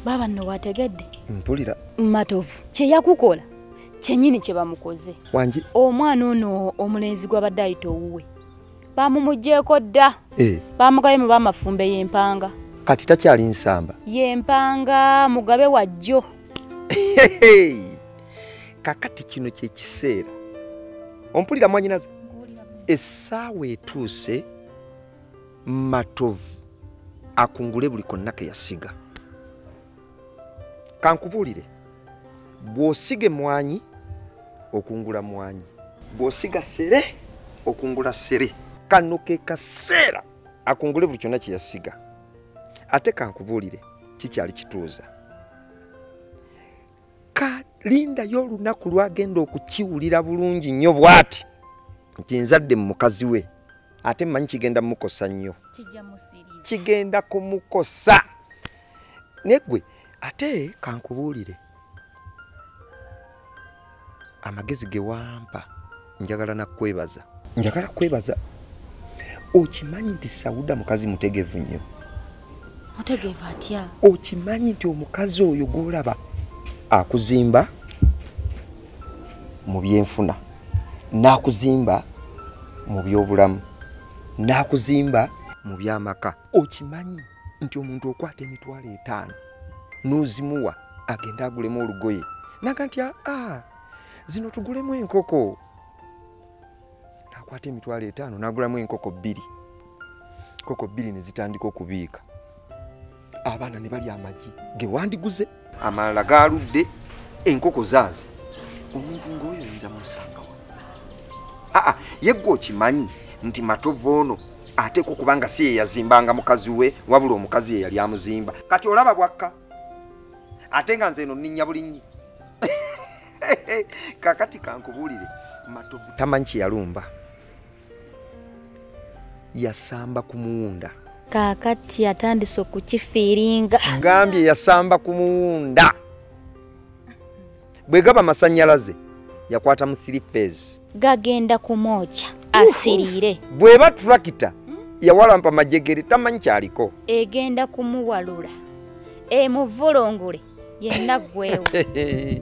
Baba nno wategedde. Mpulira. Matovu. Kye yakukola. Kyennyini kye bamukoze. Wangi. Omwana ono omulenzi gw'abadde ayita owuwe. Bamumuggyeko dda. Bamugabe mu bamafumbe y'empanga. Kati takyali nsamba. Y'empanga mugabe wajjo. Kakati kino kye kiseera. Ompulira mwanyinaza. Essaawa etuuse Matovu akungule buli konna ke yasiga. Kankubuulire, bw'osiga mwanyi okungula mwanyi, bw'osiga sere okungula sere. Kano ke kaseera akungule buli kyonna kye yasiga. Ate kankubuulire, kikyali kituuza. Kalindayo olunaku lwagenda okukiwulira bulungi nnyo bw'ati nti nzadde mu mukazi we, ate mmanyi kigenda mukosa nnyo. Kigenda kumukosa. Negwe ate kankubuulire, amagezi ge wampa njagala nakwebaza. Njagala kwebaza. Okimanyi nti Sauda mukazi mutegevu nnyo. Mutegevu atya? Okimanyi nti omukazi oyo gw'olaba akuzimba mu byenfuna, n'akuzimba mu byobulamu, n'akuzimba mu byamaka. Okimanyi nti omuntu okwata emitwalo 5 n'ozimuwa agenda agulemu olugoye naga nti zino tugulemu enkoko, nakwata emitwalo 5 n'agulamu enkoko 2. Koko 2 ne zitandika okubiika. Abaana ne bali amagi ge wandiguze, amalala gaaludde, enkoko zaaze. Omuntu ng'oyo yinza musangawo. Yeggwe okimanyi nti Matovu ono ateekwa okubanga si ye yazimbanga mukazi we, wabula omukazi ye yali amuzimba. Kati olaba bwakka. Ate nga nze eno nninnya bulinyi. Kakati kankubuulire, Matovu tamanyi kye yalumba. Yasamba ku muwunda. Kakati atandise okukifiiringa. Ngambye yasamba ku muwunda. Bwe gaba masannyalaze yakwata mu 3 phase. Gagenda kumwocha asirire. Bweba tractor yawalampa majegere tamanyi kyaliko. Egenda kumuwalula. Muvulongule yenna gwewe.